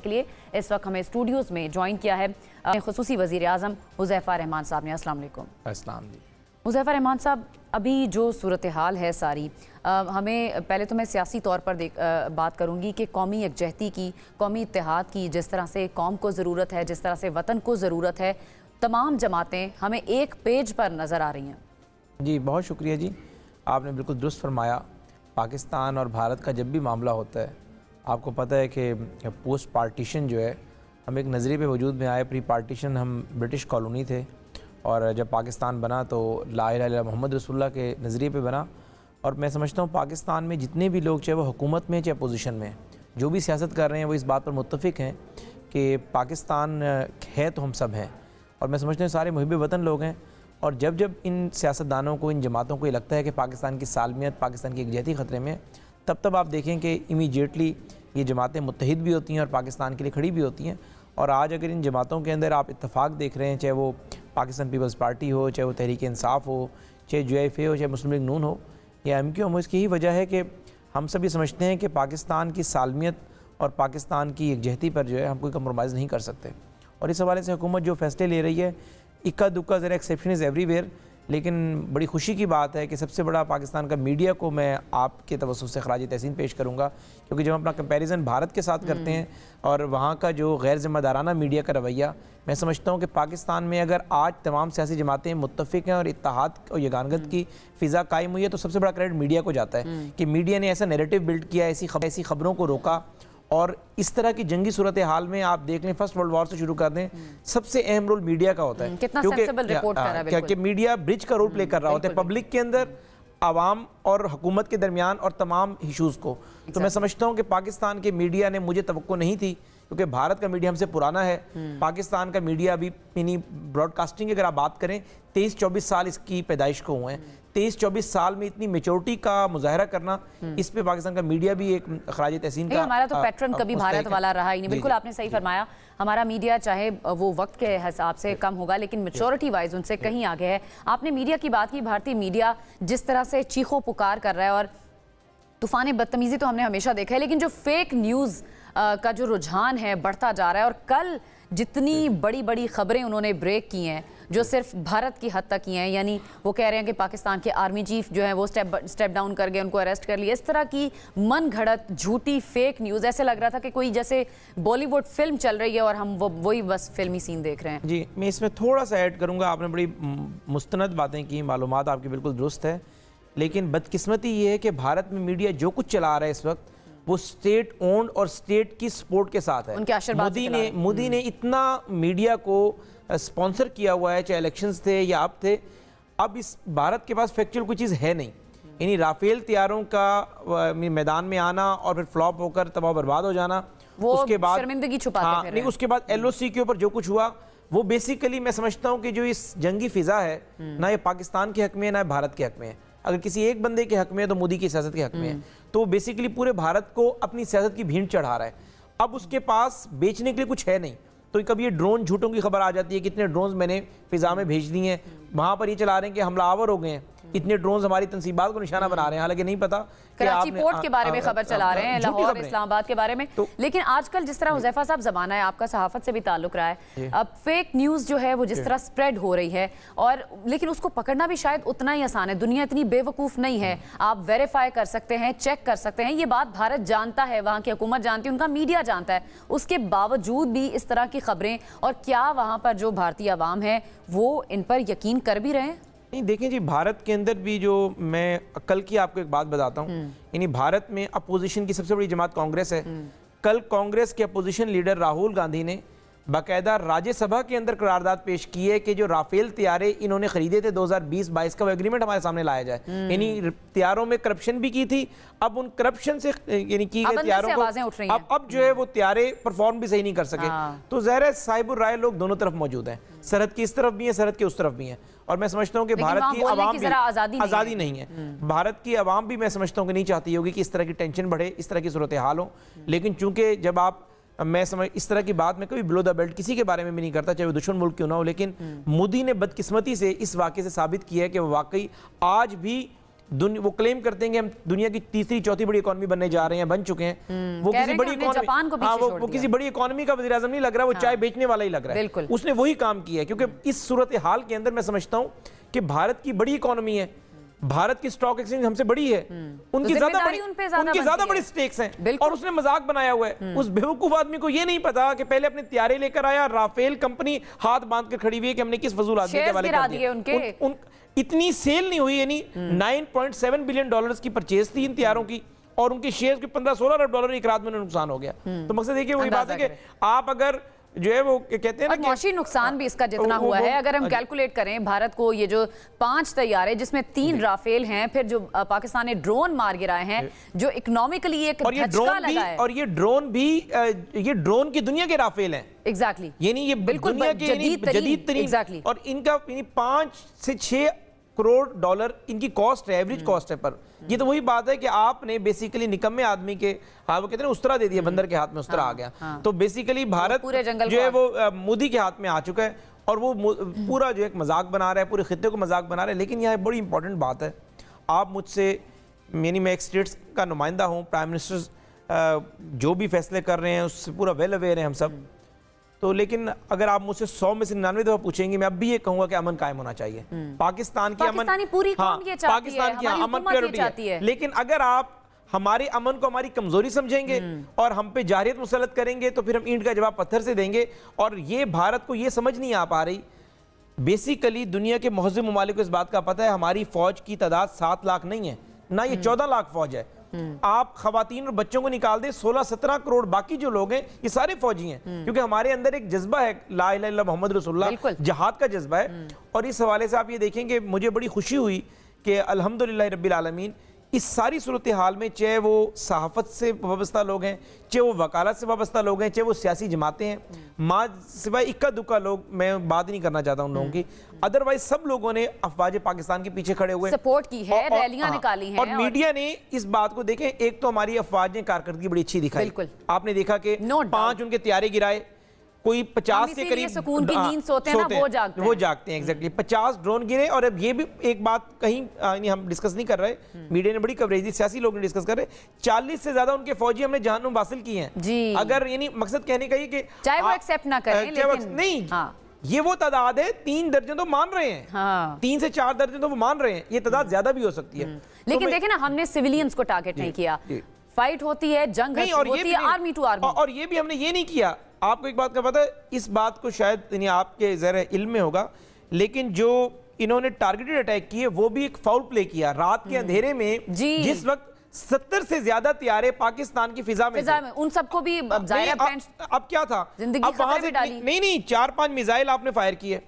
کے لیے اس وقت ہمیں اسٹوڈیوز میں جوائن کیا ہے خصوصی وزیر اعظم حذیفہ رحمان صاحب نے۔ السلام علیکم۔ السلام جی۔ حذیفہ رحمان صاحب، ابھی جو صورتحال ہے ساری، ہمیں پہلے تو میں سیاسی طور پر بات کروں گی کہ قومی یکجہتی کی، قومی اتحاد کی، جس طرح سے قوم کو ضرورت ہے، جس طرح سے وطن کو ضرورت ہے، تمام جماعتیں ہمیں ایک پیج پر نظر آ رہی ہیں۔ جی بہت شکریہ جی، آپ نے بالکل درست فرمایا۔ پاکستان اور بھارت کا جب بھی معاملہ ہوتا ہے، آپ کو پتہ ہے کہ پوسٹ پارٹیشن جو ہے، ہم ایک نظریے پہ وجود میں آئے۔ پری پارٹیشن ہم برٹش کالونی تھے، اور جب پاکستان بنا تو لا الہ الا اللہ محمد رسول اللہ کے نظریے پہ بنا۔ اور میں سمجھتا ہوں پاکستان میں جتنے بھی لوگ، چاہے وہ حکومت میں چاہے اپوزیشن میں، جو بھی سیاست کر رہے ہیں، وہ اس بات پر متفق ہیں کہ پاکستان ہے تو ہم سب ہیں، اور میں سمجھتا ہوں سارے محب وطن لوگ ہیں۔ اور جب ان سیاستدانوں کو، ان جماعتوں کو یہ لگتا ہے کہ پاکستان کی سالمیت، پاکستان کی یکجہتی خطرے میں، تب آپ دیکھیں کہ امیجیٹلی یہ جماعتیں متحد بھی ہوتی ہیں اور پاکستان کے لیے کھڑی بھی ہوتی ہیں۔ اور آج اگر ان جماعتوں کے اندر آپ اتفاق دیکھ رہے ہیں، چاہے وہ پاکستان پیپلز پارٹی ہو، چاہے وہ تحریک انصاف ہو، چاہے JFA ہو، چاہے مسلم لیگ نون ہو یا MQ ہو، اس کی یہی وجہ ہے کہ ہم سب یہ سمجھتے ہیں کہ پاکستان کی سالمیت اور پاکستان کی یکجہتی پر جو ہے ہم کوئی کمپرومائز نہیں کر سکتے۔ اور اس حوالے سے حکومت جو فیصلے لے رہی ہے، اکا دکا ذرا ایکسیپشن از ایوری ویئر، لیکن بڑی خوشی کی بات ہے کہ سب سے بڑا پاکستان کا میڈیا کو میں آپ کے توسط سے خراج تحسین پیش کروں گا، کیونکہ جب ہم اپنا کمپیریزن بھارت کے ساتھ کرتے ہیں اور وہاں کا جو غیر ذمہ دارانہ میڈیا کا رویہ، میں سمجھتا ہوں کہ پاکستان میں اگر آج تمام سیاسی جماعتیں متفق ہیں اور اتحاد اور یگانگت کی فضا قائم ہوئی ہے، تو سب سے بڑا کریڈٹ میڈیا کو جاتا ہے کہ میڈیا نے ایسا نیریٹو بلڈ کیا، ایسی خبروں کو روکا۔ اور اس طرح کی جنگی صورتحال میں آپ دیکھ لیں، فرسٹ ورلڈ وار سے شروع کر دیں، سب سے اہم رول میڈیا کا ہوتا ہے، کتنا سینسیبل رپورٹ کر رہا ہے، کہ میڈیا برج کا رول پلے کر رہا ہوتا ہے پبلک کے اندر، عوام اور حکومت کے درمیان اور تمام ایشوز کو۔ تو میں سمجھتا ہوں کہ پاکستان کے میڈیا نے، مجھے توقع نہیں تھی کیونکہ بھارت کا میڈیا ہم سے پرانا ہے، پاکستان کا میڈیا ابھی براڈ کاسٹنگ اگر آپ بات کریں 23-24 سال اس کی پیدائش کو ہوئے ہیں، 23-24 سال میں اتنی میچورٹی کا مظاہرہ کرنا، اس پہ پاکستان کا میڈیا بھی ایک خراج تحسین کا، ہمارا تو پیٹرن کبھی بھارت والا رہا ہی نہیں۔ بالکل آپ نے صحیح فرمایا، ہمارا میڈیا چاہے وہ وقت کے حساب سے کم ہوگا لیکن میچورٹی وائز ان سے کہیں آگے ہے۔ آپ نے میڈیا کی بات کی، بھارتی میڈیا جس طرح سے چیخو پکار کر رہا ہے، اور طوفان بدتمیزی تو ہم نے ہمیشہ دیکھا ہے، لیکن جو فیک نیوز کا جو رجحان ہے بڑھتا جا رہا ہے، اور کل جتنی بڑی خبریں انہوں نے بریک کی ہیں جو صرف بھارت کی حد تک کی ہیں، یعنی وہ کہہ رہے ہیں کہ پاکستان کے آرمی چیف جو ہیں وہ سٹیپ ڈاؤن کر گئے، ان کو اریسٹ کر لیا، اس طرح کی من گھڑت جھوٹی فیک نیوز، ایسے لگ رہا تھا کہ کوئی جیسے بالی ووڈ فلم چل رہی ہے اور ہم وہی بس فلمی سین دیکھ رہے ہیں۔ جی میں اس میں تھوڑا سا ایڈ کروں گا، آپ نے بڑی مستند باتیں کی، معلومات آپ کی بالکل درست ہے، لیکن بدقسمتی یہ ہے کہ بھارت میں میڈیا جو کچھ چلا رہا ہے اس وقت، وہ سٹیٹ اونڈ اور سٹیٹ کی سپورٹ کے ساتھ ہے۔ مودی نے اتنا میڈیا کو سپانسر کیا ہوا ہے، چاہے الیکشنز تھے یا اب تھے، اب اس بھارت کے پاس فیکچول کوئی چیز ہے نہیں، یعنی رافیل طیاروں کا میدان میں آنا اور پھر فلاپ ہو کر تباہ برباد ہو جانا، اس کے بعد شرمندگی چھپاتے پھر اس کے بعد LOC کے اوپر جو کچھ ہوا، وہ بیسیکلی میں سمجھتا ہوں کہ جو اس جنگی فضا ہے، نہ یہ پاکستان کے حق میں ہے نہ بھارت کے حق میں ہے۔ اگر کسی ایک بندے کے حق میں ہے تو مودی کی سیاست کے حق میں ہے، تو وہ بیسیکلی پورے بھارت کو اپنی سیاست کی بھینٹ چڑھا رہا ہے۔ اب اس کے پاس بیچنے کے لیے کچھ ہے نہیں، تو کبھی یہ ڈرون جھوٹوں کی خبر آ جاتی ہے، کتنے ڈرونز میں نے فضا میں بھیج دی ہیں، وہاں پر یہ چلا رہے ہیں کہ حملہ آور ہو گئے ہیں، اتنے ڈرونز ہماری تنصیبات کو نشانہ بنا رہے ہیں، حالانکہ نہیں پتا۔ کراچی پورٹ کے بارے میں خبر چلا رہے ہیں، لاہور اسلام آباد کے بارے میں، لیکن آج کل جس طرح حذیفہ صاحب زمانہ ہے، آپ کا صحافت سے بھی تعلق رہا ہے، اب فیک نیوز جو ہے وہ جس طرح سپریڈ ہو رہی ہے، اور لیکن اس کو پکڑنا بھی شاید اتنا ہی آسان ہے، دنیا اتنی بے وقوف نہیں ہے، آپ ویریفائی کر سکتے ہیں، چیک کر سکتے ہیں، یہ بات بھارت جانتا ہے، وہاں کی حکومت جانتی ہے، ان کا میڈیا جانتا ہے، اس کے باوجود بھی اس طرح کی خبریں، اور کیا وہاں پر جو بھارتی عوام ہے وہ ان پر یقین کر بھی رہے ہیں؟ نہیں دیکھیں جی، بھارت کے اندر بھی جو میں کل کی آپ کو ایک بات بتاتا ہوں، یعنی بھارت میں اپوزیشن کی سب سے بڑی جماعت کانگریس ہے، کل کانگریس کے اپوزیشن لیڈر راہول گاندھی نے باقاعدہ راجیہ سبھا کے اندر قرارداد پیش کی ہے کہ جو رافیل طیارے انہوں نے خریدے تھے 2020-22 کا، وہ ایگریمنٹ ہمارے سامنے لایا جائے، یعنی طیاروں میں کرپشن بھی کی تھی، اب ان کرپشن سے یعنی کی گئے طیاروں کو اب جو ہے وہ طیارے پرفارم بھی صحیح نہیں کر سکے، تو ظاہر ہے صاحب الرائے لوگ دونوں طرف موجود ہیں، سرحد کی اس طرف بھی ہیں، سرحد کے اس طرف بھی ہیں، اور میں سمجھتا ہوں کہ بھارت کی عوام بھی آزادی نہیں ہے، بھارت کی عوام بھی میں سمجھتا ہوں کہ نہیں چاہتی ہوگی کہ اس طرح کی ٹینشن بڑھے، اس طرح کی صورتحال ہو، لیکن چونکہ جب آپ میں سمجھ اس طرح کی بات میں کبھی بلو دا بیلٹ کسی کے بارے میں بھی نہیں کرتا، چاہے وہ دشمن ملک کیوں نہ ہو، لیکن مودی نے بدقسمتی سے اس واقعے سے ثابت کیا ہے کہ وہ واقعی آج بھی وہ کلیم کرتے ہیں کہ ہم دنیا کی تیسری چوتھی بڑی اکانومی بننے جا رہے ہیں, بن چکے ہیں. وہ کسی بڑی اکانومی, وہ کسی بڑی اکانومی کا وزیر اعظم نہیں لگ رہا, وہ چائے بیچنے والا ہی لگ رہا ہے. اس نے وہی کام کیا ہے, کیونکہ اس صورتحال کے اندر میں سمجھتا ہوں کہ بھارت کی بڑی اکانومی ہے, بھارت کی سٹاک ایکسچینج ہم سے بڑی ہے, ان کی زیادہ بڑی سٹیکس ہیں, اور اس نے مذاق بنایا ہوا ہے. اس بیوقوف آدمی کو یہ نہیں پتا کہ پہلے اپنے طیارے لے کر آیا, رافیل کمپنی ہاتھ باندھ کر کھڑی ہوئی ہے کہ ہم نے کس فضول آدمی کے حوالے کر دیا. اتنی سیل نہیں ہوئی, یعنی $9.7 بلین کی پرچیز تھی ان طیاروں کی, اور ان کے شیئرز کے $15-16 ارب ایک رات میں نقصان ہو گیا. تو مقصد ہے کہ وہی بات ہے کہ آپ اگر جو ہے وہ کہتے ہیں نا کہ معاشی نقصان بھی اس کا جتنا ہوا ہے, اگر ہم کیلکولیٹ کریں بھارت کو یہ جو 5 طیارے جس میں 3 رافیل ہیں, پھر جو پاکستان نے ڈرون مار گرائے ہیں جو اکنومیکلی ایک دھچکا لگا ہے, اور یہ ڈرون کی دنیا کے رافیل ہیں ایگزیکٹلی, یعنی یہ دنیا کے جدید ترین, اور ان کا 5 سے 6 کروڑ ڈالر ان کی کاسٹ ہے, ایوریج کاسٹ ہے. پر یہ تو وہی بات ہے کہ آپ نے بیسیکلی نکمے آدمی کے وہ کہتے ہیں اسطرہ دے دیا, بندر کے ہاتھ میں اسطرہ آ گیا. تو بیسیکلی بھارت جو ہے وہ مودی کے ہاتھ میں آ چکا ہے, اور وہ پورا جو ایک مذاق بنا رہا ہے, پورے خطے کو مذاق بنا رہا ہے. لیکن یہاں بڑی امپورٹنٹ بات ہے, آپ مجھ سے, یعنی میں ایک اسٹیٹس کا نمائندہ ہوں, پرائم منسٹر جو بھی فیصلے کر رہے ہیں اس سے پورا ویل اویئر ہیں ہم سب. تو لیکن اگر آپ مجھ سے 100 میں سے 99 دفعہ پوچھیں گے, میں اب بھی یہ کہوں گا کہ امن قائم ہونا چاہیے. پاکستان کی امن, پاکستان کی امن پریورٹی ہے. لیکن اگر آپ ہمارے امن کو ہماری کمزوری سمجھیں گے اور ہم پہ جارحیت مسلط کریں گے, تو پھر ہم اینٹ کا جواب پتھر سے دیں گے. اور یہ بھارت کو یہ سمجھ نہیں آ پا رہی. بیسیکلی دنیا کے مہذب ممالک کو اس بات کا پتہ ہے, ہماری فوج کی تعداد 7 لاکھ نہیں ہے, نہ یہ 14 لاکھ فوج ہے. آپ خواتین اور بچوں کو نکال دیں, 16-17 کروڑ باقی جو لوگ ہیں یہ سارے فوجی ہیں, کیونکہ ہمارے اندر ایک جذبہ ہے لا الہ الا اللہ محمد رسول اللہ, جہاد کا جذبہ ہے. اور اس حوالے سے آپ یہ دیکھیں کہ مجھے بڑی خوشی ہوئی کہ الحمدللہ رب العالمین اس ساری صورتحال میں, چاہے وہ صحافت سے وابستہ لوگ ہیں, چاہے وہ وکالت سے وابستہ لوگ ہیں, چاہے وہ سیاسی جماعتیں ہیں, سوائے اکا دکا لوگ, میں بات نہیں کرنا چاہتا ان لوگوں کی, ادروائز سب لوگوں نے افواج پاکستان کے پیچھے کھڑے ہوئے, سپورٹ کی ہے, ریلیاں نکالی ہیں. اور میڈیا نے اس بات کو دیکھیں, ایک تو ہماری افواج نے کارکردگی بڑی اچھی دکھائی. آپ نے دیکھا کہ 5 ان کے طیارے گرائے, کوئی 50 کے قریب سکون کی نیند سوتے ہیں نا, وہ جاگتے ہیں. ایگزیکٹلی 50 ڈرون گرے. اور اب یہ بھی ایک بات کہیں ہم ڈسکس نہیں کر رہے, میڈیا نے بڑی کوریج دی, سیاسی لوگ نے ڈسکس کر رہے, 40 سے زیادہ ان کے فوجی ہم نے جہنم حاصل کی ہیں. اگر یعنی مقصد کہنے کا یہ کہ چاہے وہ ایکسیپٹ نہ کریں, لیکن نہیں, یہ وہ تعداد ہے, 3 درجن تو مان رہے ہیں, 3 سے 4 درجن تو وہ مان رہے ہیں, یہ تعداد زیادہ بھی ہو سکتی ہے. لیکن دیکھیں نا, ہم نے سیویلینز کو ٹارگٹ نہیں کیا, فائٹ ہوتی ہے, جنگ ہوتی ہے, آرمی ٹو آرمی. اور یہ بھی ہم نے یہ نہیں کیا. آپ کو ایک بات کا پتہ ہے, اس بات کو شاید یعنی آپ کے ذرا علم میں ہوگا, لیکن جو انہوں نے ٹارگیٹڈ اٹیک کیے وہ بھی ایک فاؤل پلے کیا رات کے اندھیرے میں, جس وقت 70 سے زیادہ طیارے پاکستان کی فضا میں تھے. ان سب کو بھی اب کیا تھا, زندگی خطرے میں ڈالی. نہیں 4-5 میزائل آپ نے فائر کیے,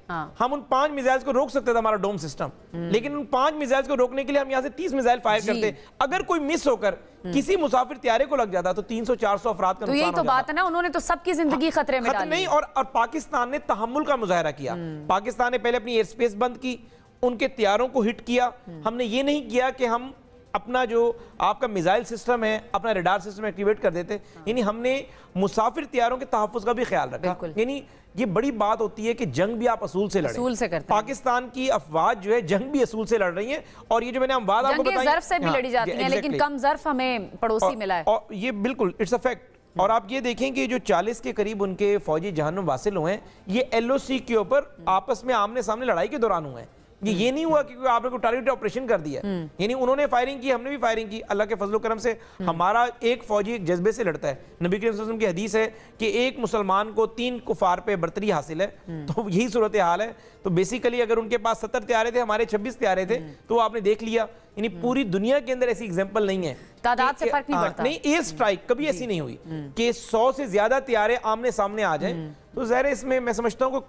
ہم ان 5 میزائلز کو روک سکتے تھا ہمارا ڈوم سسٹم, لیکن ان 5 میزائلز کو روکنے کے لیے ہم یہاں سے 30 میزائل فائر کرتے. اگر کوئی مس ہو کر کسی مسافر طیارے کو لگ جاتا تو 300-400 افراد کا نقصان ہو جاتا. تو یہی تو بات ہے نا, انہوں نے تو سب کی زندگی خطرے میں ڈالی. نہیں, اور پاکستان نے تحمل کا مظاہرہ کیا. پاکستان نے پہلے اپنی ایئر سپیس بند کی, ان کے طیاروں کو ہٹ کیا. ہم نے یہ نہیں کیا کہ ہم اپنا جو آپ کا میزائل سسٹم ہے, اپنا ریڈار سسٹم ایکٹیویٹ کر دیتے. یعنی ہم نے مسافر طیاروں کے تحفظ کا بھی خیال رکھا. یعنی یہ بڑی بات ہوتی ہے کہ جنگ بھی آپ اصول سے لڑیں. پاکستان کی افواج جو ہے جنگ بھی اصول سے لڑ رہی ہیں, اور یہ جو میں نے اموات آپ کو بتائی, ظرف سے بھی لڑی جاتی ہیں, لیکن کم ظرف ہمیں پڑوسی ملا ہے. اور یہ بالکل اٹس اے فیکٹ. اور آپ یہ دیکھیں کہ جو 40 کے قریب ان کے فوجی جہنم واصل ہوئے ہیں, یہ ایل او سی کے اوپر آپس میں آمنے سامنے لڑائی کے دوران ہوئے ہیں. یہ نہیں ہوا کہ آپ نے کوئی ٹارگیٹ آپریشن کر دیا, یعنی انہوں نے فائرنگ کی, ہم نے بھی فائرنگ کی. اللہ کے فضل و کرم سے ہمارا ایک فوجی ایک جذبے سے لڑتا ہے. نبی کریم صلی اللہ علیہ وسلم کی حدیث ہے کہ ایک مسلمان کو 3 کفار پہ برتری حاصل ہے. تو یہی صورتحال ہے. تو بیسیکلی اگر ان کے پاس 70 طیارے تھے, ہمارے 26 طیارے تھے, تو آپ نے دیکھ لیا. یعنی پوری دنیا کے اندر ایسی ایگزامپل نہیں ہے, تعداد سے فرق نہیں پڑتا. نہیں, ایئر سٹرائک کبھی ایسی نہیں ہوئی کہ 100 سے زیادہ طیارے آمنے سامنے آ جائیں. تو ظاہر ہے اس میں میں سمجھتا ہوں کہ